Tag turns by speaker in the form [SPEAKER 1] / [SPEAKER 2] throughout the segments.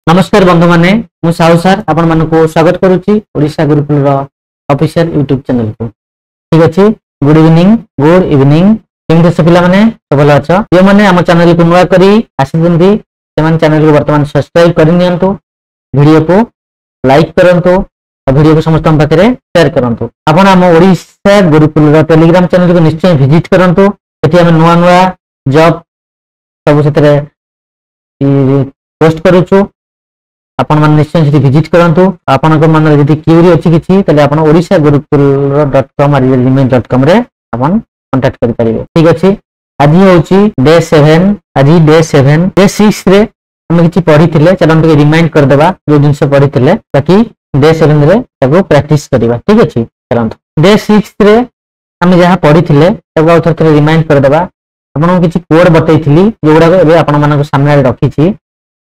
[SPEAKER 1] नमस्कार बंधु माने मु साहू सर आपण मानको स्वागत करूची ओडिशा गुरुकुल रो ऑफिशियल यूट्यूब चैनल को। ठीक अछि, गुड इवनिंग केमते से पिला माने सब भलो अछ। जे माने हम चैनल को नुवा करी आसिबंदी से माने चैनल को वर्तमान सब्सक्राइब करि नियंतु, वीडियो को लाइक करंतु और वीडियो को समस्त पाखरे शेयर करंतु। आपण हम ओडिशा गुरुकुल रो टेलीग्राम चैनल को निश्चय विजिट करंतु। एठी हम नुवा नुवा जॉब सब सेतरे पोस्ट करूछु। आपण मन निश्चय से विजिट करंतु। आपण को मन यदि क्यूरी अछि किछि तले आपण odishagurukull.com और gmail.com रे आपण कांटेक्ट करि परिबे। ठीक अछि, आज होछि डे 7। आज डे 7 डे 6 रे हम किछि पढिथिले, चलन के रिमाइंड कर देबा जो जिंस पढिथिले ताकि डे 7 रे ताको प्रैक्टिस करिबा। ठीक अछि, चलंतु डे 6 रे हम जहा पढिथिले ताको और थोड़ा रिमाइंड कर देबा। आपण किछि कोड बतैथिली जोगुडा एबे आपण मानको सामने रखिछि।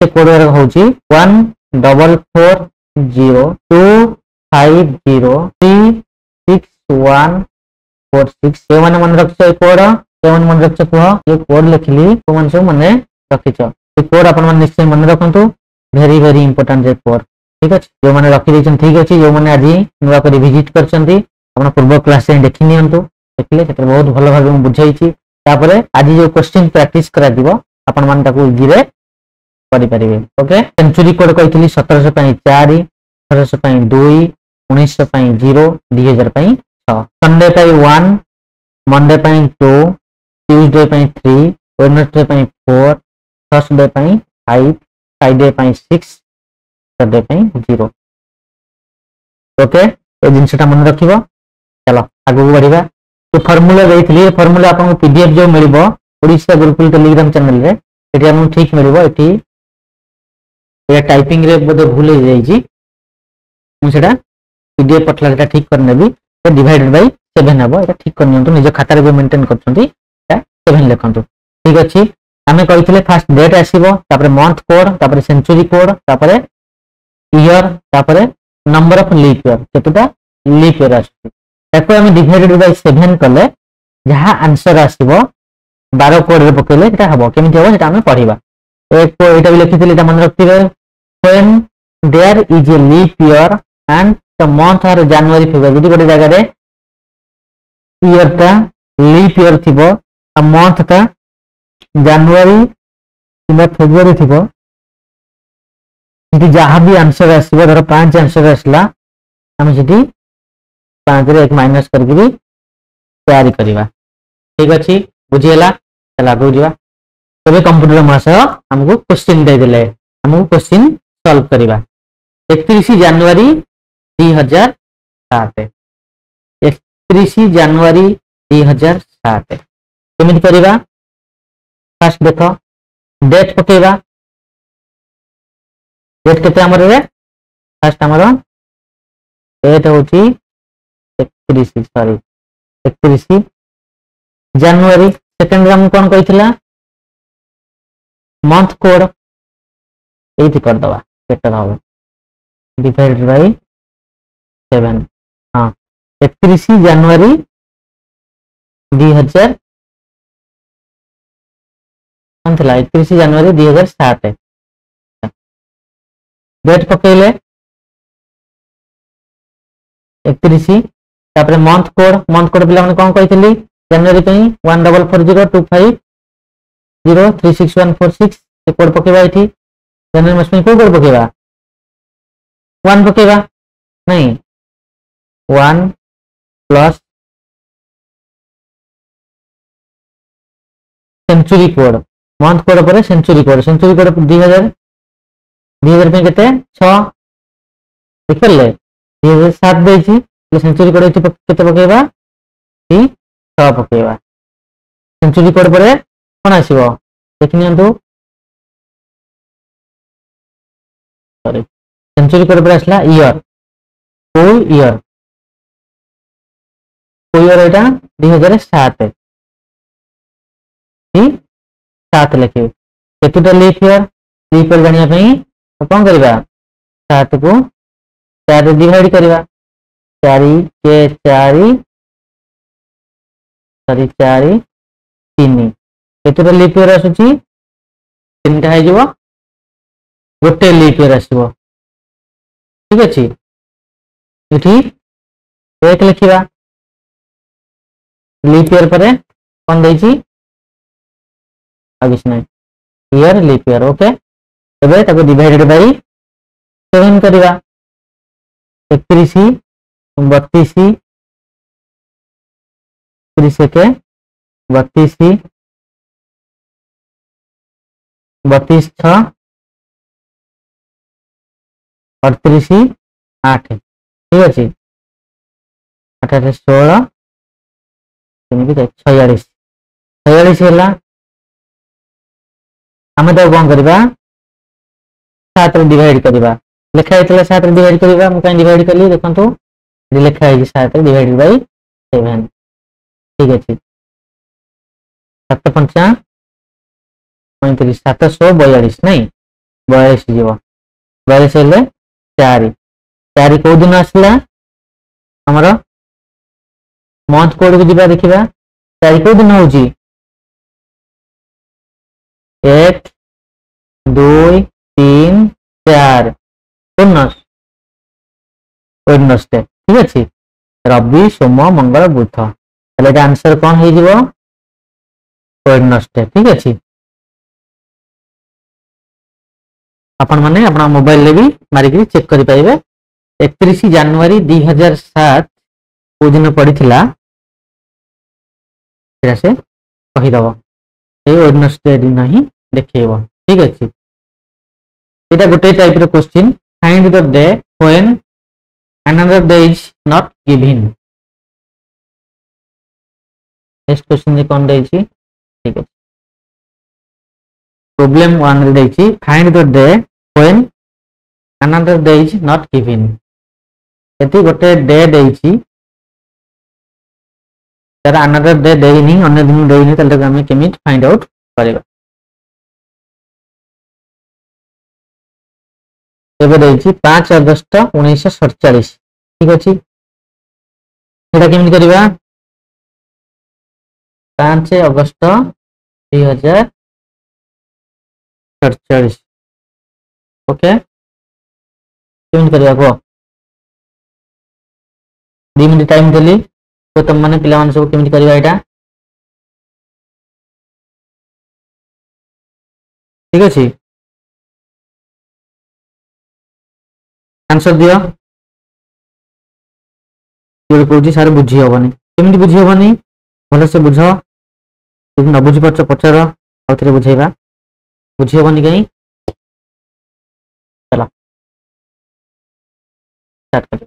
[SPEAKER 1] से कोड रे होछि 14440366146। ये माने मन रखछ ए कोड, ये माने मन रखछ को ये कोड लिखली तो मन सब माने रखिछ। ए कोड आपण मन निश्चय मन रखंतु, वेरी वेरी इंपोर्टेंट जे कोड। ठीक अछि, जो माने रखि दैछन ठीक अछि। जो माने आजि नुवा करी विजिट करछंती आपण पूर्व क्लास रे देखि नियंतु, देखले केते बहुत भलो भाबे हम बुझाइछि। तापरे आजि जो क्वेश्चन प्रैक्टिस करा दिबो आपण मन ताको इजी रे पढ़ी परिवे। ओके, सेंचुरी कोड कहितली 1700 पई 4, 1800 पई 2, 1900 पई 0, 2000 पई 6। संडे पई 1, मंडे पई 2, ट्यूसडे पई 3, वेडनेसडे पई 4, थर्सडे पई 5, फ्राइडे पई 6, सैटरडे पई 0। ओके, ए जिंसटा मन रखिबो। चलो आगु बढ़िबा। तो फार्मूला देइथली, फार्मूला आपन पीडीएफ जो मिलिबो ओडिशा गुरुकुल टेलीग्राम चैनल रे एटी हमन ठीक मिलिबो। एटी ये टाइपिंग रे बोधे भूल हो जाइछि, मु सेटा पीडीएफ पठला सेटा ठीक कर नेबी। तो डिवाइडेड बाय 7 हबो, एटा ठीक कर नियंतु। निज खाता रे मेंटेन करछंती एटा 7 लिखंतु। ठीक अछि, हमें कहितले फर्स्ट डेट आसीबो, तापर मंथ कोड, तापर सेंचुरी कोड, तापर ईयर, तापर नंबर ऑफ लीप ईयर, केतुटा लीप ईयर आछि ताको हमें डिवाइडेड बाय 7 कले जहा आंसर आसीबो 12 कोड रे पकेले एटा हबो। केमिति हबो सेटा हमें पढिबा। एक को एटा भी लिखितले एटा मन रखिबे। When there is a leap year and the month are January February, गोटे जगह रे ईयर का लीप ईयर थिबो आ मंथ का जनवरी किबा फेब्रुआरी थिबो, इति जहां भी आंसर आसीबो धर 5 आंसर आसला हम सिटी 5 रे 1 माइनस करके भी तैयारी करिवा। ठीक अछि, बुझियला। चला आगु जिवा। तबे कंप्यूटर मास हमको क्वेश्चन दे देले, हमको क्वेश्चन सॉल्व करिवा। 31 जनवरी 2007, 31 जनवरी 2007 केमिति करिवा। फर्स्ट देखो डेट पकेवा। डेट केते हमर रे फर्स्ट हमर डेट होची 31 जनवरी। सेकंड हम कोन कहितला मंथ कोड एथि कर दवा, बेटर हो डिवाइडेड बाय 7। हां, 31 जनवरी 2000 अंतला 31 जनवरी 2007 डेट पकेले 31। तापर मंथ कोड पिला माने कोन कहितली जनवरी पई 144025036146 ए कोड पकेबा। एथि जनवरी मास में कोई कोड पकेबा 1 पकेबा नहीं 1 plus century code, month code पर सेंचुरी कोड 2000 पे केते 6 देखले 2007 देछि सेंचुरी कोड एथि केते पकेबा 6 पकेबा। सेंचुरी कोड पर कोन आसीबो देखनियंतु। सॉरी, सेंचुरी कोड पर आसला ईयर, कोई ईयर एटा 2007 7 लिखे। केतुटा लीप ईयर जानिया पई कोन करबा 7 को 4 रे डिवाइड करबा। 4 के 4 3 केतुटा लीप ईयर आसुची 3टा है जीवो गोटे लीप ईयर आसो ठीक अच्छे ये एक लिखा लीप ईयर पर कौन देती किसी ना ईयर लीप ईयर ओके एबे ताको डिवाइडेड बाय 7 करवा 31 32 के 32 32 6 38 8 ठीक अच्छे 8 16 46 है आम तो कौन करवा 7 डिवाइड करवा लिखाई 7 डिवाइड करवा मुझे कहीं डिवाइड कली देखो लिखाई 7 डिवाइड बाय 7 ठीक अच्छे 7 5 35 742 नहीं 42 जीव 42 हेले 4 4 कौ दिन आसला हमर मंथ कोड को जीवा देखिबा 4 कौ दिन होउची 1 2 3 4 वेडनेसडे ठीक अच्छे रवि सोम मंगल बुध ताले आंसर कौन हो जीवो वेडनेसडे ठीक अच्छे आपण माने अपना मोबाइल ले भी मारिक चेक करि पाइबे 31 जनवरी 2007 को दिन पड़ीथिला से कहीदब ये वेडनेसडे दिन ही देखिए ठीक अच्छे ये गोटे टाइप रो question find the day when another day is not given next question कौन देछि ठीक है प्रॉब्लम 1 रे देछि find the day when another day is not given एति गोटे डे देछि तार another day देइनी अन्य दिन देइनी तले हम केमित फाइंड आउट करबा एबे देछि 5 अगस्त 1947 ठीक अछि एटा केमित करबा 5 अगस्त 2047 ओके केमित करबा को 2 मिनिट टाइम देली तो तुम माने पिला मान सब केमित करबा एटा ठीक अछि आंसर दियो ये कहूँ सारे बुझी हेनी केमी बुझी हेनी भल से बुझ न बुझी पार्च पचार आउ थे बुझेगा बुझी हेनी कहीं चलो स्टार्ट कर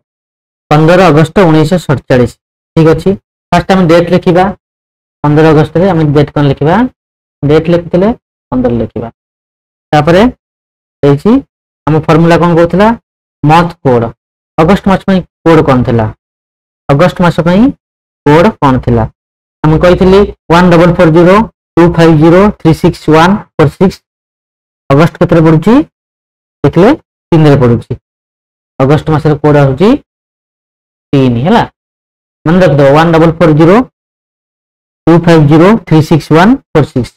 [SPEAKER 1] 15 अगस्त 1947 ठीक अच्छे फास्ट आम डेट लिखा 15 अगस्त रे आम डेट कौन लिखा डेट लिखते 15 लिखा आम फर्मूला कौन कहला मंथ कोड अगस्त मास कोड कौन थी अगस्त मास कोड कौन थी आम कही 144025036146 अगस्त के पड़ुची देखिए 3 रे पड़ुची अगस्त मास कोड हूँ 3 है मन रख दो 144025036146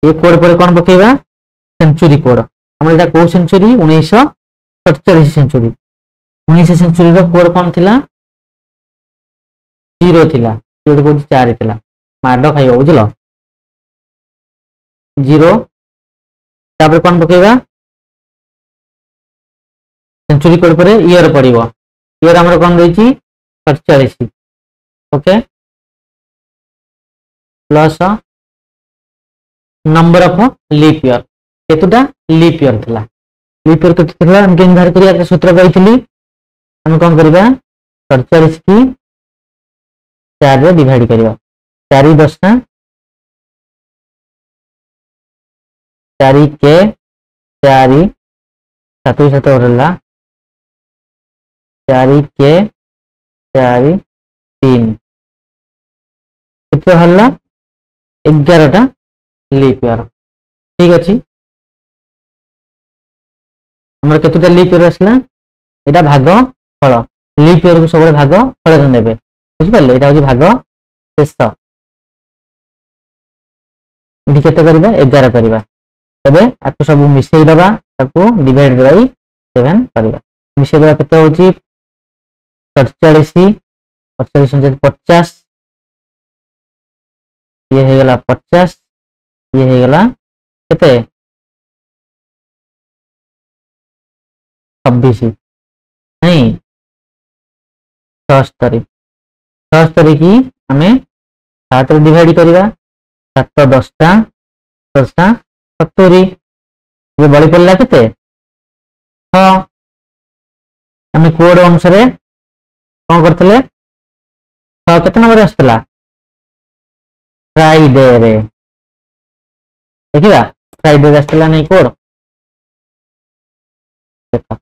[SPEAKER 1] ये कोड पर कौन पकेबा सेंचुरी कोड हमर एटा को सेंचुरी 1947 सेंचुरी 19 सेंचुरी रो कोड कौन थिला 0 थिला 0 को 4 थिला माड खाइयो बुझलो 0 तापर कौन पकेबा सेंचुरी कोड पर ईयर पड़िबो ईयर हमर कौन देछि 47 okay plus number of leap year केतुटा लीप ईयर थिला लीप ईयर केते थिला हम केन बाहर करिया सूत्र कहितली हम कोन करबा 47 की 4 रे डिवाइड करबा 4 10 ना 4 के 4 7 7 रहला 4 के 4 3 कितना हल्ला 11 टा लीप ईयर ठीक अछि हमर केतुटा लीप ईयर आसला एटा भाग फल लीप ईयर को सब भाग फल नेबे बुझि पाले एटा होची भाग शेष एठी केते करबा 11 करबा तबे आको सब मिसई दबा ताको डिवाइड बाय 7 करबा मिसई दबा केते होची 47 47 50 ये हे गला 50 ये हे गला केते 26 नहीं 76 76 की हमें 7 रे डिवाइड करबा 7 10 टा 10 टा 70 ये बड़ी पड़ला केते हां हमें कोड अनुसार कोन करथले हां केते नंबर आस्तला फ्राइडे रे देखिबा फ्राइडे आस्तला नहीं कोड देखा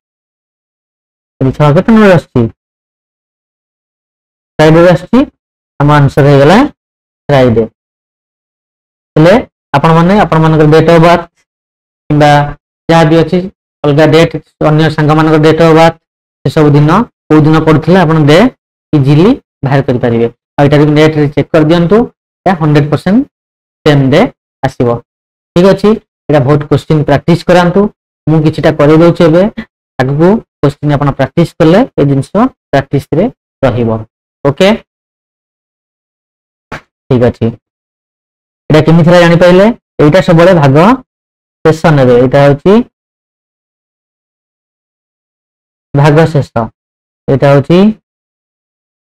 [SPEAKER 1] ये 6 केते नंबर आछी फ्राइडे आछी हम आंसर हे गला फ्राइडे ले आपण माने डेट ऑफ बर्थ किंबा जहाँ भी अच्छी अलग डेट अन्य सांग मान डेट ऑफ बर्थ से सब दिन कौ दिन पड़ता आप डे इजिली बाहर करेंगे आईटा नेट रे चेक कर दिंतु 100% सेम डे आसो ठीक अच्छे यहाँ बहुत क्वेश्चन प्रैक्टिस करातु मु किछिटा कर दउछि एबे आगु क्वेश्चन आपण प्रैक्टिस कले ए जिंस प्रैक्टिस रे रहिबो ओके ठीक अच्छे एटा केमि थरा जानि पाइले एटा सबले भाग शेष नेबे एटा होछि भाग शेष एटा होछि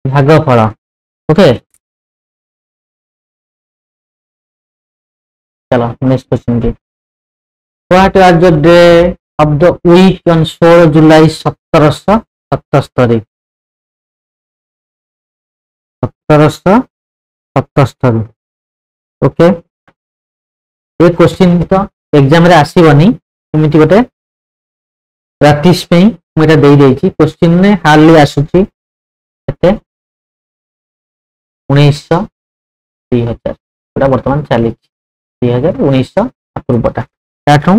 [SPEAKER 1] भागफल ओके चलो नेक्स्ट क्वेश्चन की what are the day of the week on 16 July 1777 1777 okay ये क्वेश्चन तो एग्जाम रे आसीबनी एमिति गोटे प्रैक्टिस पे मु एटा देई देछि क्वेश्चन ने हार्डली आसुची एते 1900 3000 पूरा वर्तमान चली 2019 पूर्वटा ताठू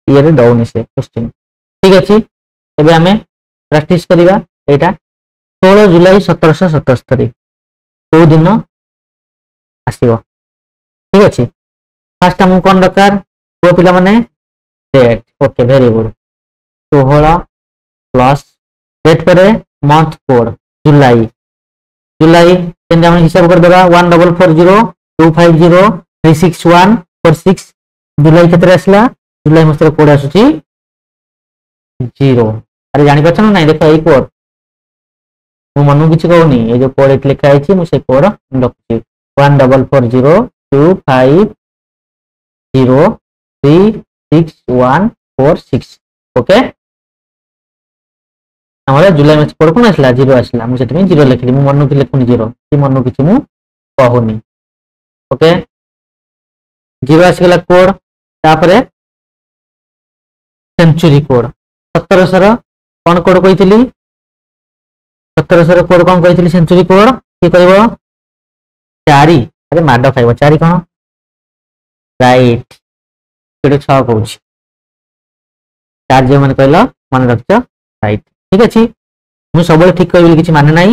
[SPEAKER 1] ये रे दौनी से क्वेश्चन ठीक अछि एबे हमें प्रैक्टिस करिवा एटा 16 जुलाई 1777 को दिन आसीबो ठीक अछि फर्स्ट हम कोन दरकार को पिला माने date okay very good 16 plus date पर मंथ कोड जुलाई जुलाई केन हम हिसाब कर देबा 144025036146 जुलाई केतरे आसला जुलाई मस्तर कोड आसुची 0 अरे जानि पछन नै देखो ए कोड मु मनु किछ कहउनी ए जो कोड एत लिखा आइछि मु से कोड लखछि 1440236146 ओके हमारा जुलाई में कोड कोन आसला 0 आसला मु सेते 0 लिखली मु मनु कि लिखुनी 0 कि मनु किछ मु कहउनी ओके 0 आसगला कोड तापरे सेंचुरी कोड 1700 कोन कोड कहितली 1700 कोड कोन कहितली सेंचुरी कोड की कहबो 4 अरे माड खाइबो 4 कोन राइट केडे 6 कहउछि 4 जे मन कहलो मन रखछ राइट ठीक अछि मु सबले ठीक कहबी किछि माने नाही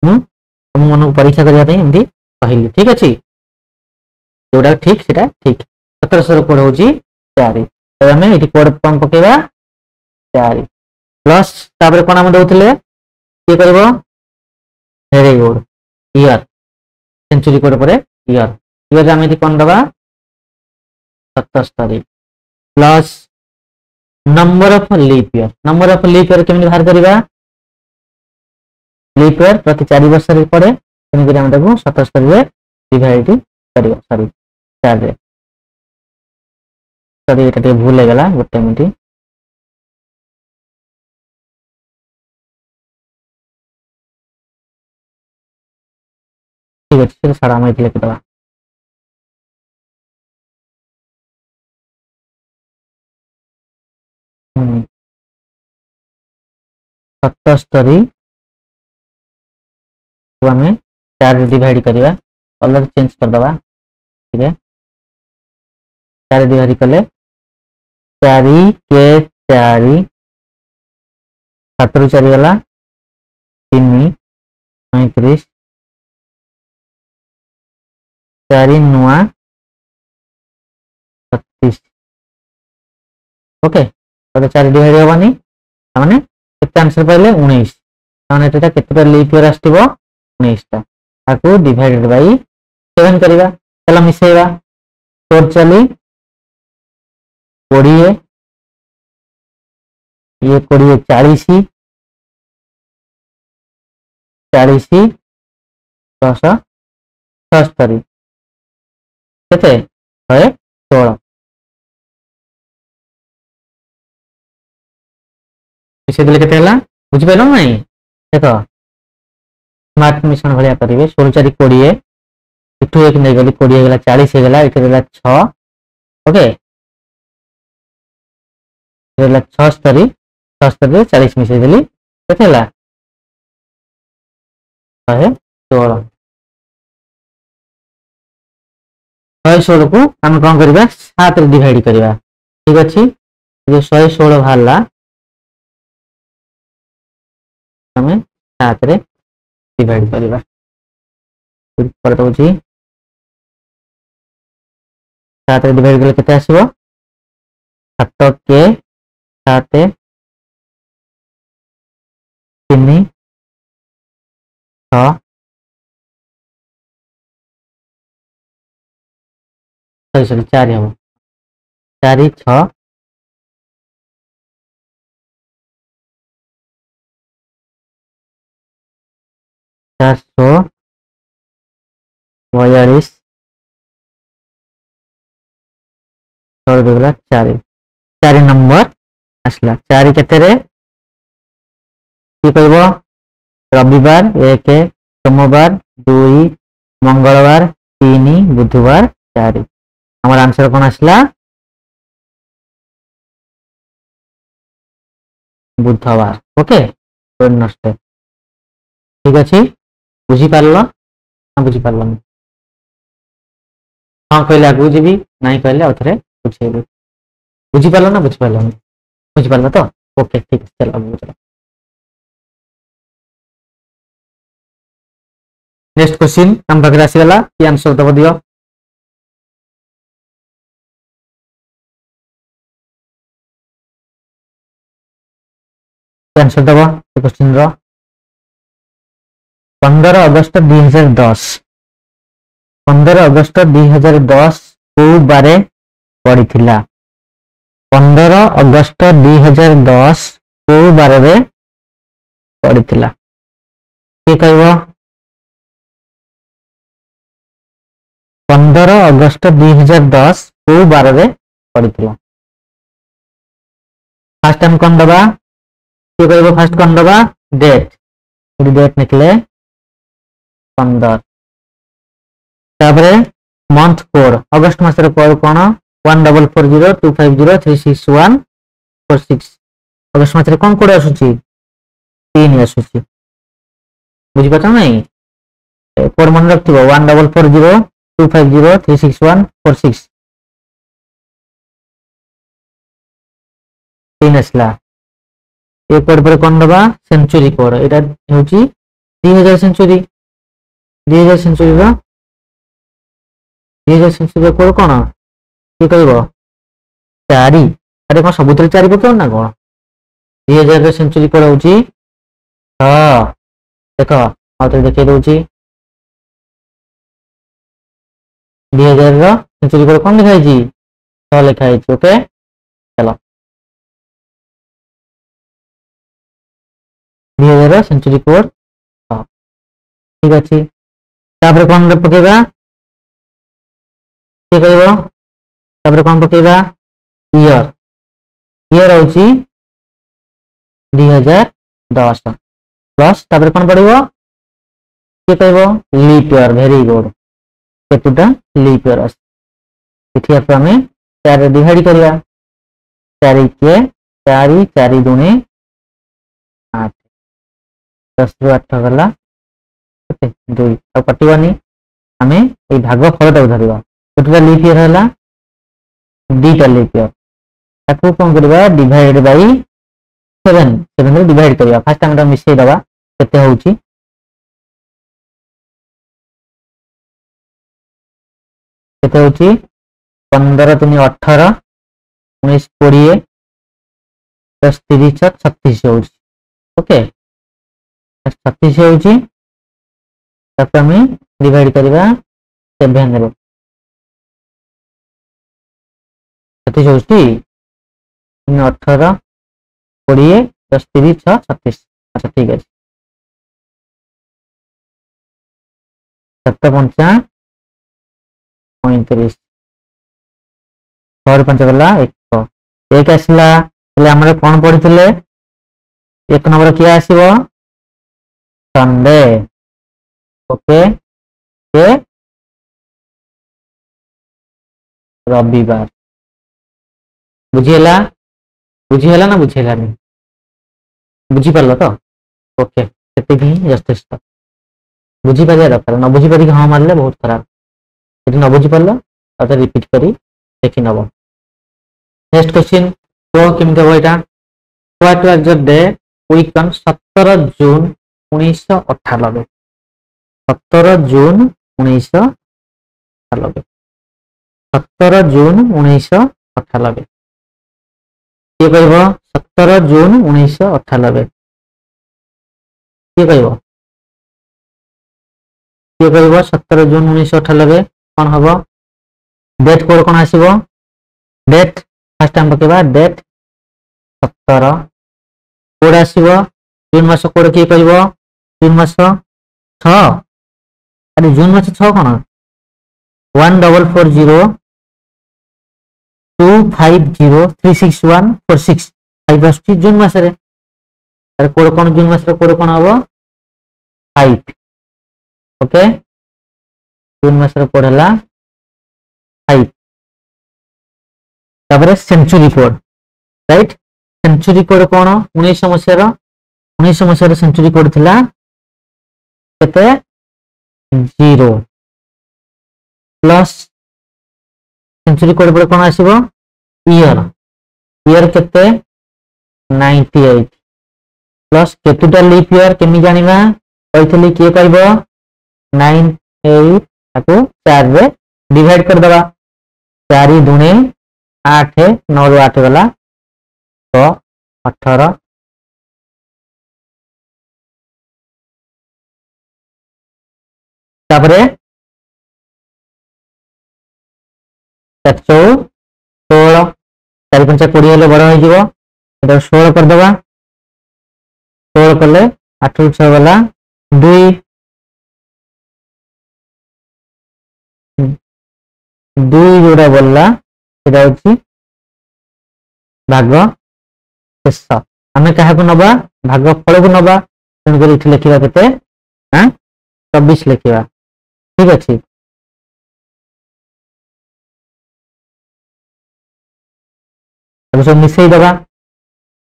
[SPEAKER 1] तुम मन परीक्षा करिया पई एंदी कहली ठीक अछि जोडा ठीक सेटा ठीक 1700 कोड होछि 4 तो हमें एटी कोड कम पकेबा 4 प्लस तापर कोन हम दउतले के करबो very good year century code परे ईयर ईयर हम एटी कोन दबा 77 plus number of leap year केमि बाहर करबा लीप ईयर प्रति 4 वर्ष रे पड़े तेन हम ताको 77 रे डिवाइड करबा सॉरी 4 रे सॉरी एटा भूल गला गोटे मिनिट ठीक अच्छे सारा मैं लिख दबा 77 को हमें 4 डिवाइड करवा कलर चेंज कर दबा ठीक है 4 डिवाइड कले 4 के 4 7 रु 4 गला 3 35 4 नुआ ओके तो 4 डिवाइड हेबानी माने केते आंसर पाइले 19 माने एटा केतेटा लीप ईयर आस्तिबो 19 टा ताकू डिवाइडेड बाय 7 करिवा चला मिसेइबा 4 चली 20 ये 20 40 40 10 70 केते 116 मिसे देले केते हला बुझि पाइलो नै देखो स्मार्ट मिशन भलिया करिवे 16 4 20 इटू एक नै गली 20 गेला 40 हे गेला इटे देला 6 ओके देला 76 76 40 मिसे देली केते हला 116 116 को हम कोन करबा 7 रे डिवाइड करबा ठीक अछि जे 116 भाला हमें 7 रे डिवाइड करबा पर दउची 7 रे डिवाइड करले केते आसीबो 7 के 7 3 6 सॉरी 4 हम 4 6 442 4 दुगला 4 4 नंबर आसला 4 केते रे की कहबो रविवार 1 सोमवार 2 मंगलवार 3 बुधवार 4 हमर आंसर कोन आसला बुधवार ओके वेडनेसडे ठीक अछि बुझी पारलो हां बुझी पारलो हां कहले आगु जेबी नाही कहले औथरे बुझेबी बुझी पारलो ना बुझी पारलो बुझी पारलो तो ओके ठीक चलो आगु चलो नेक्स्ट क्वेश्चन हम बगरा से वाला की आंसर दबो दियो आंसर दबो क्वेश्चन रो 15 अगस्त 2010 15 अगस्त 2010 को बारे पड़ी थिला 15 अगस्त 2010 को बारे रे पड़ी थिला के कहबो 15 अगस्त 2010 को बारे रे पड़ी थिला फर्स्ट टाइम कोन दबा के कहबो फर्स्ट कोन दबा डेट डेट निकले 15 ताबरे मंथ कोड अगस्त मास रे कोड कोन 144025036146 अगस्त मास रे कोन कोड आसुची 3 आसुची बुझी पता नै कोड मन रखथिबो 144025036146 3 असला ए कोड पर कोन दबा सेंचुरी कोड एटा होची 2000 सेंचुरी 2000 सेंचुरी रो 2000 सेंचुरी कोड कोन की कहबो 4 अरे कोन सबुतरे 4 पकाउ ना कोन 2000 सेंचुरी कोड होची हां देखो आउते देखे दोची 2000 रो सेंचुरी कोड कोन लिखाई छी 6 लिखाई छी ओके चलो 2000 सेंचुरी कोड ठीक अछि तापर कोन पकेबा के कहबो तापर कोन पकेबा ईयर ईयर होची 2010 प्लस तापर कोन पड़िबो के कहबो लीप ईयर वेरी गुड केतुटा लीप ईयर अस इथि आप हमें 4 डिवाइड करिया 4 के 4 4 दुने 8 10 रो 8 गला 2 अब कटिवानी हमें ए भाग फलटा धरिबा केतुटा लीप ईयर हला दीटा लीप ईयर ताकू कोन करबा डिवाइड बाय 7 7 रे डिवाइड करिया फर्स्ट टाइम मिसई दबा केते होउची केते होउची 15 3 18 19 20 प्लस 30 36 हो ओके 36 हो तापर हम डिवाइड करबा 7 रे 36 होची 18 20 प्लस 30 36 अच्छा ठीक है 7 पंचा 35 6 5 गला 1 आसला तले हमरे कोन पढितले 1 नंबर किया आसीबो संडे ओके ये रविवार बुझिएला बुझिएला ना बुझिएला नहीं बुझी पारलो तो ओके सेते भी यथेष्ट बुझी पारिया दरकार न बुझी पारि हाँ मारले बहुत खराब यदि न बुझी पारलो तो रिपीट करी देखि नबो नेक्स्ट क्वेश्चन तो केमते हो एटा what was the day weaken 17 जून 1998 17 जून 1998 17 जून 1998 ये कहबो 17 जून 1998 ये कहबो 17 जून 1998 कौन हबो डेट कोड कौन आसीबो डेट फर्स्ट टाइम पकेबा डेट 17 कोड आसीबो जून मास कोड के कहबो जून मास 6 अरे जून मास 6 कोन 1440 250361465 आसुची जून मास रे अरे कोड कौन जून मास रे कोड कौन हबो 5 ओके जून मास रे कोड हला 5 तापर century code right century code कौन 1900 मसिया सेंचुरी कोड थिला केते 0 प्लस सेंचुरी कोड पर कौन आसीबो ईयर ईयर केते 98 प्लस केतुटा लीप ईयर केमि जानिबा कहितली के कहबो 98 ताको 4 रे डिवाइड कर दबा 4 दुने 8 9 रो 8 गला तो 18 तापरे 16 4 5 20 हेले बड़ हो जिवो एटा 16 कर दबा 16 करले 8 6 गला 2 2 जोड़ा बोलला एटा होची भाग शेष हमें कहा को नबा भाग फल को नबा तेन कर इठी लिखिबा केते हां 24 लिखिबा ठीक अछि अब सब मिसई दबा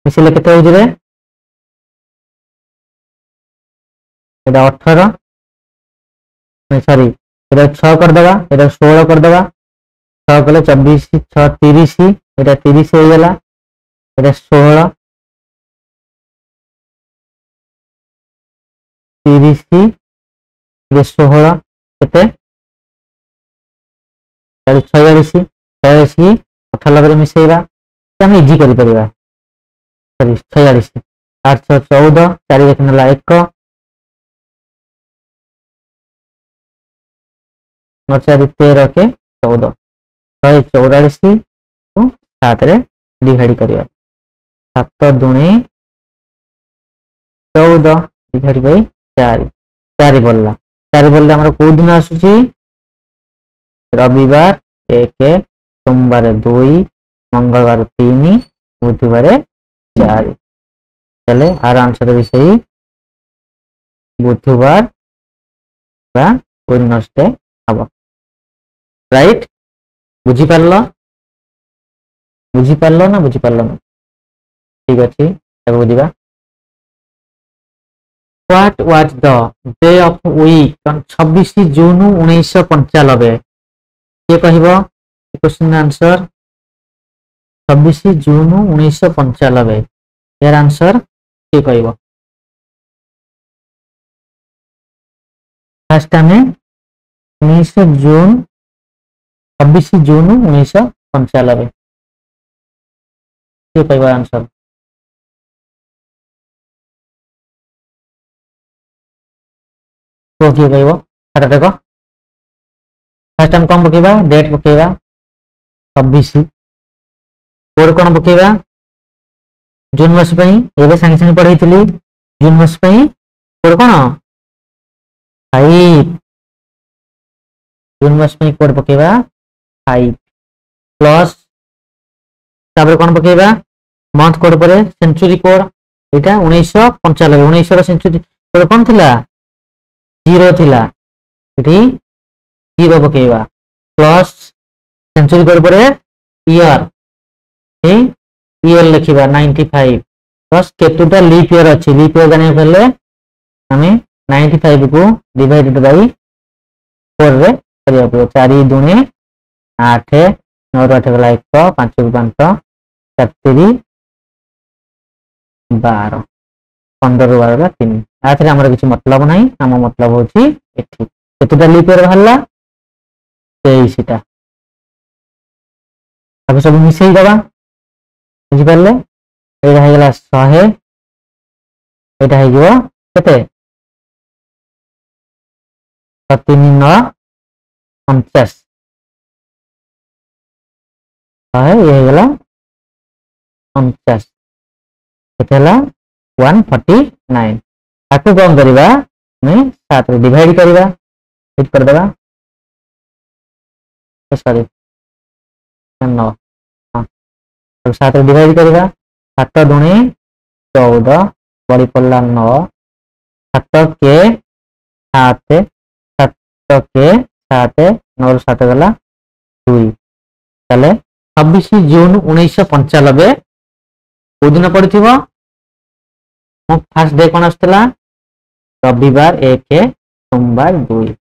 [SPEAKER 1] मिसले केते हो जिरे एटा 18 नहीं सॉरी एटा 6 कर दबा एटा 16 कर दबा 6 कले 24 6 30 एटा 30 हो गेला एटा 16 30 ये 16 केते 46 46 98 रे मिसेइबा हम इजी करि परिबा सॉरी 46 814 4 देखनला 1 9 13 के 14 144 को 7 रे डिवाइड करिया 7 दुने 14 डिवाइड बाय 4 4 बोलला 4 बोलले हमरा को दिन आसुची रविवार 1 सोमवार 2 मंगलवार 3 बुधवार 4 चले आर आंसर भी सही बुधवार बा वेडनेसडे हबो राइट बुझी पारलो ना बुझी पारलो ना ठीक अछि अब बुझिबा What was the day of week on 26 जून 1995 ये कहिबो क्वेश्चन आंसर 26 जून 1995 यार आंसर ये कहिबो फर्स्ट टाइम 19 जून 26 जून 1995 ये कहिबो आंसर तो किए कहब खाता देख फास्ट हम कौन पकेबा डेट पकेबा 26 कोड कौन पकेबा जून मास एवं सांगे सांगे पढ़ई जून मास कोड कौन 5 जून मास कोड पकेबा 5 प्लस तापर कौन पकेबा मंथ कोड पर सेंचुरी कोड यहाँ 1995 19 सेंचुरी कोड कौन थिला 0 थिला इठी 0 पकेबा प्लस सेंचुरी कोड पर ईयर ईयर लिखा 95 प्लस केतुटा लीप ईयर अच्छी लीप ईयर जाना पहले आम 95 को डिवाइडेड बाय 4 रे करिया पड़ो 4 दूने 8 9 8 गला 1 5 5 7 12 15 12 3 आथरे हमर किछि मतलब नाही हम मतलब होछि एठी केतुटा लीप ईयर हल्ला 23 टा अब सब मिसई दबा बुझि परले एटा हे गेला 100 एटा हे जो केते 3 9 50 है ये गला 50 केतेला 149 आको कौन करबा मैं 7 रे डिवाइड करबा हिट कर देबा सॉरी 9 हां अब 7 रे डिवाइड करबा 7 दुने 14 बड़ी पड़ला 9 7 के 7 7 के 7 9 7 गला 2 चले 26 जून 1995 को दिन पड़िथिबो मो फर्स्ट डे कोन आस्तला रविवार 1 सोमवार 2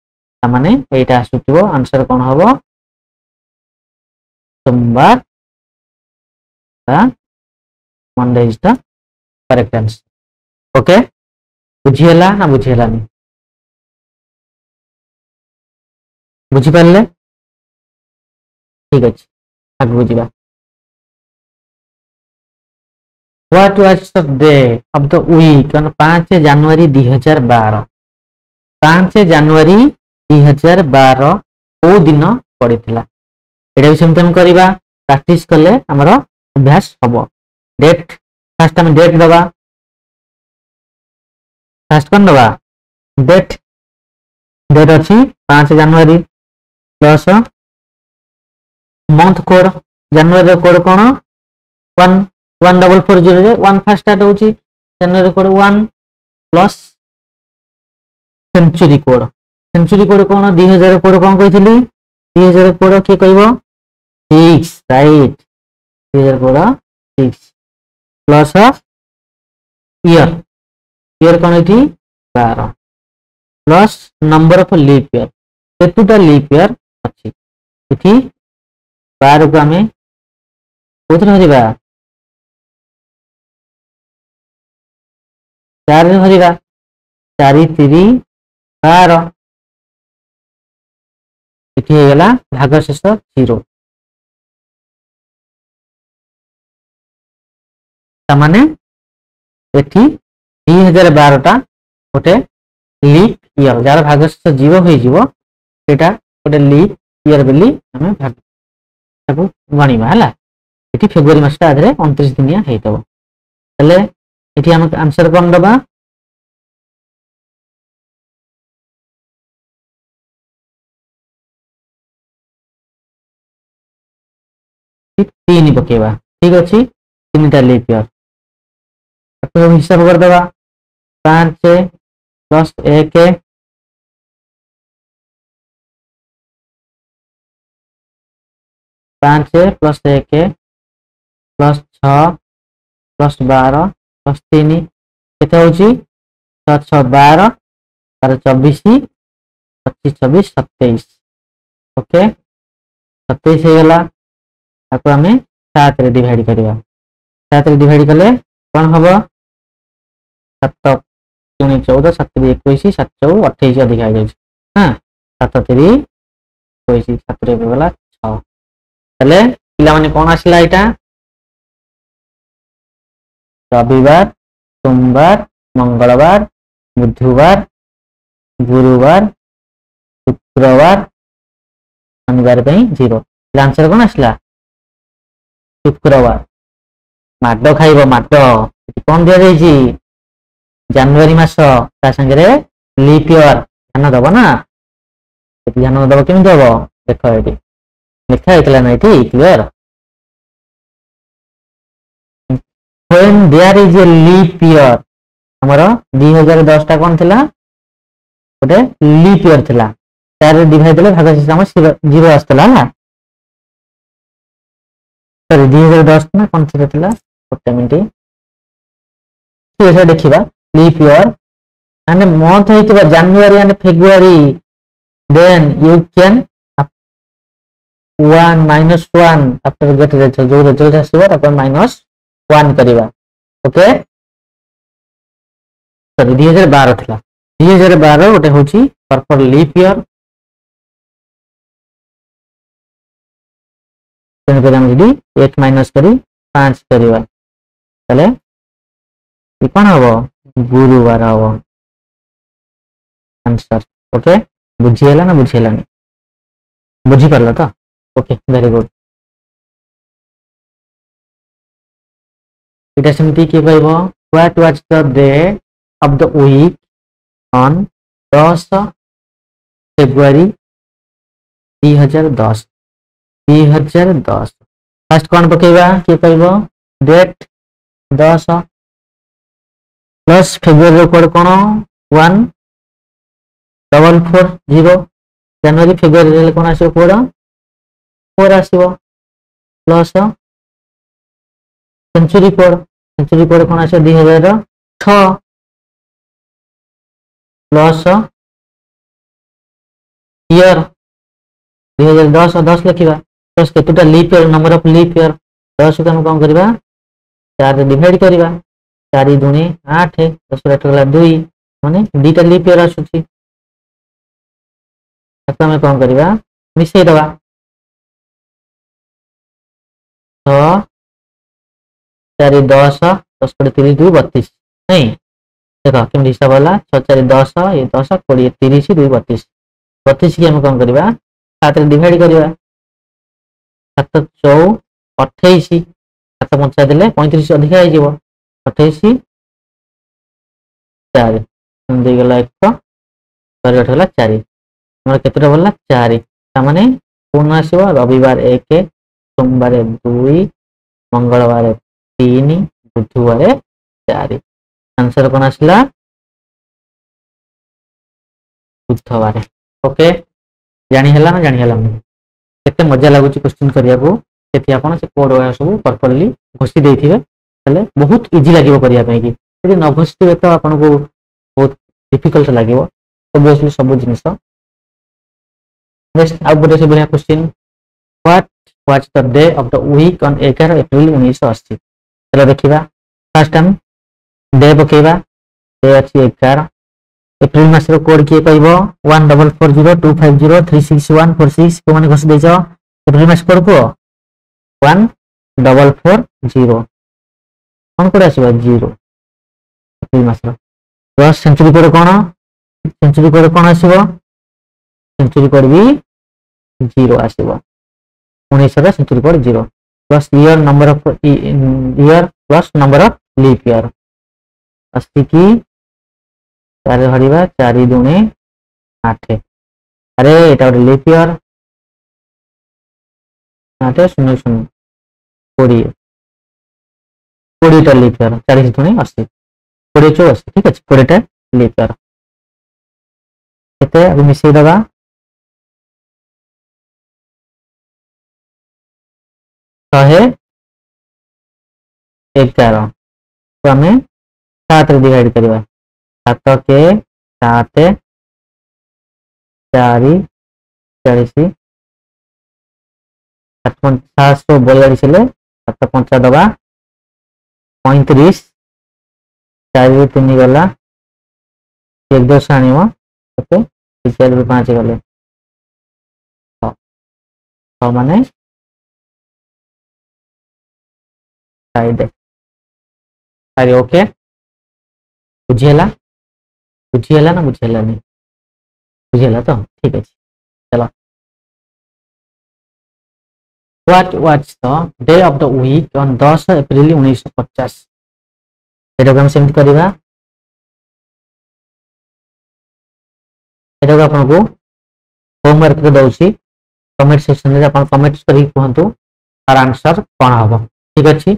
[SPEAKER 1] माने एटा आसुथिबो आंसर कोन हबो सोमवार Monday is the correct answer okay बुझियला ना बुझियलानी बुझि पारले ठीक अछि आगु बुझिबा What was the day of the week on 5 जनवरी 2012 5 जनवरी 2012 को दिन पड़िथिला एटा भी सेम करबा प्रैक्टिस करले हमर अभ्यास हबो डेट फर्स्ट हम डेट दबा फर्स्ट कोन दबा डेट डेट अछि 5 जनवरी प्लस मंथ कोड जनवरी कोड कोन 1440 रे 1 फर्स्ट स्टार्ट होची जनवरी कोड 1 प्लस सेंचुरी कोड कोन 2000 कोड कोन कहितली 2000 कोड के कहबो 6 राइट 2000 कोड 6 प्लस ईयर कोन इथि 12 plus number of leap year केतुटा लीप ईयर अछि इथि 12 को हमें कोथरे हरिबा 4 रे हरिबा 4 3 12 इथि हे गेला भाग शेष 0 तमाने एथि 2012 टा गोटे लीप ईयर जार भाग शेष 0 होई जीवो सेटा गोटे लीप ईयर बेली हमें भाग ताको गणिबा हला एथि फेब्रुआरी मासटा आधरे 29 दिनिया हेतबो तले एथि हम आंसर कोन दबा 3 पकेबा ठीक अछि 3टा लीप ईयर तो हिसाब कर दबा 5 plus 1 5 plus 1 plus 6 plus 12 plus 3 केते होची 6 6 12 तार 24 25 24 27 ओके 27 हे गेला ताको हमें 7 रे डिवाइड करबा 7 रे डिवाइड कले कोन हबो 7 3 14 7 3 21 7 4 28 अधिक आ जाय हां 7 3 21 7 रे गेला 6 तले पिला माने कोन आसला एटा रविवार सोमवार मंगलवार बुधवार गुरुवार शुक्रवार शनिवार 0 आंसर कौन आसला शुक्रवार माड खाइब माड कौन दिया जाइए जनवरी मास ता संगे लीप ईयर ध्यान दब ना ध्यान दब केमी दब देख ये लिखा होता ना ये clear when there is a leap year हमरो 2010 टा कौन थिला गोटे लीप ईयर थिला तार डिवाइड देले भाग सिस्टम 0 आस्तला ना सॉरी 2010 ना कौन थिला गोटे मिनिट से देखिबा लीप ईयर and month होइतबा January and February then you can 1 -1 after get result जो रिजल्ट आसीबा अपन -1 करिबा ओके सॉरी 2012 थिला 2012 गोटे होची फॉर लीप ईयर तेन पर हम यदि 1 माइनस करी 5 करिबा तले ई कोन हबो गुरुवार हबो आंसर ओके बुझियला ना बुझियलानी बुझी परला तो ओके वेरी गुड इटा सेमती के कहबो what was the day of the week on 10 February 2010 first कौन पकेबा के कहबो डेट 10 प्लस फेब्रुआरी कोड कोन 1 440 जनवरी फेब्रुआरी कौन आसो कोड 4 आसो प्लस सेंचुरी कोड कौन आसो 2006 प्लस ईयर 2010 10 लिखा प्लस केतुटा leap year number of leap year 10 को हम कौन करबा 4 रे डिवाइड करबा 4 दूनी 8 10 रे टकला 2 माने दुईटा लीप ईयर आसुची ताको हम कौन करबा मिसई दबा तो 4 10 10 कोड़े 30 2 32 नहीं देखो केम हिसाब वाला 6 4 10 ये 10 20 30 2 32 32 की हम कौन करबा 7 रे डिवाइड करबा 7 4 28 7 5 देले 35 अधिक आइ जीवो 28 4 हम दे गेला 1 कर गठला 4 हमर केतरा बोलला 4 तामाने कोन आसीबो रविवार 1 सोमवार 2 मंगलवार 3 बुधवार 4 आंसर कोन आसला बुधवार ओके जानि हला ना जानि हला केते मजा लागुची क्वेश्चन करिया को केति आपण से कोड होया सब प्रॉपर्ली घोषि देथिबे तले बहुत इजी लागिवो करिया पे कि यदि न घोषिबे तो आपण को बहुत डिफिकल्ट लागिवो ऑब्वियसली सब जिनिस नेक्स्ट अब बोले से बढ़िया question what was the day of the week on 11 April 1980 चलो देखिबा फर्स्ट टाइम डे बकेबा डे अछि 11 एप्रिल मासर कोड के कहबो 144025036146 को माने घोष देजो एप्रिल मास कोड को 1440 कोन कोड आसीबा 0 एप्रिल मासर प्लस सेंचुरी कोड कोन आसीबो सेंचुरी कोड भी 0 आसीबो 19 century code 0 plus year number of year plus number of leap year अस्ति की 4 हरिबा 4 दूने 8 अरे एटा गोटे लीप ईयर 8 0 0 20 टा लीप ईयर 40 दूने 80 20 84 ठीक है 20 टा लीप ईयर केते अब मिसई दबा 11 तो हमें 7 रे डिवाइड करबा 7 के 7 4 40 742 ले 7 5 दबा 35 4 रे 3 गला 1 10 आनिबो ओके 4 रे 5 गले तो माने साइड अरे ओके बुझियला ना बुझियला नहीं बुझेला तो ठीक अछि चलो what was the day of the week on 10 April 1950 एटा हम सेमती करबा एटा आपन को होमवर्क रे दउची कमेंट सेक्शन रे आपन कमेंट्स करी कहंतु आर आंसर कोन हबो ठीक अछि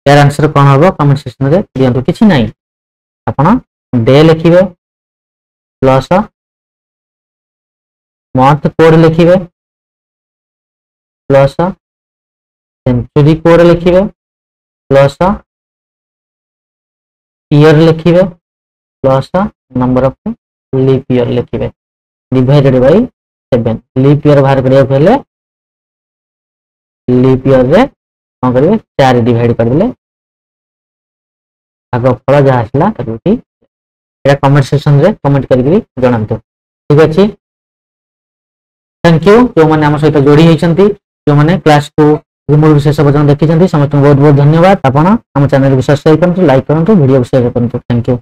[SPEAKER 1] यार आंसर कोन हबो कमेंट सेक्शन रे दियंतु किछि नाही आपन डे लिखिबे प्लस मंथ कोड लिखिबे प्लस सेंचुरी कोड लिखिबे प्लस ईयर लिखिबे plus number of leap year लिखिबे डिवाइडेड बाय 7 लीप ईयर बाहर करिया पहले लीप ईयर रे कोन करिवे 4 डिवाइड कर देले आगो फल जा आसला तबुटी एटा कमेंट सेक्शन रे कमेंट करिकरी जणांतु ठीक अछि थैंक यू जो माने हम सहित जोड़ी हेचंती जो माने क्लास को रिमूव विशेष पर्यंत देखि समस्त बहुत बहुत धन्यवाद आपण हम चैनल को सब्सक्राइब करंतु लाइक करंतु वीडियो को शेयर करंतु थैंक यू।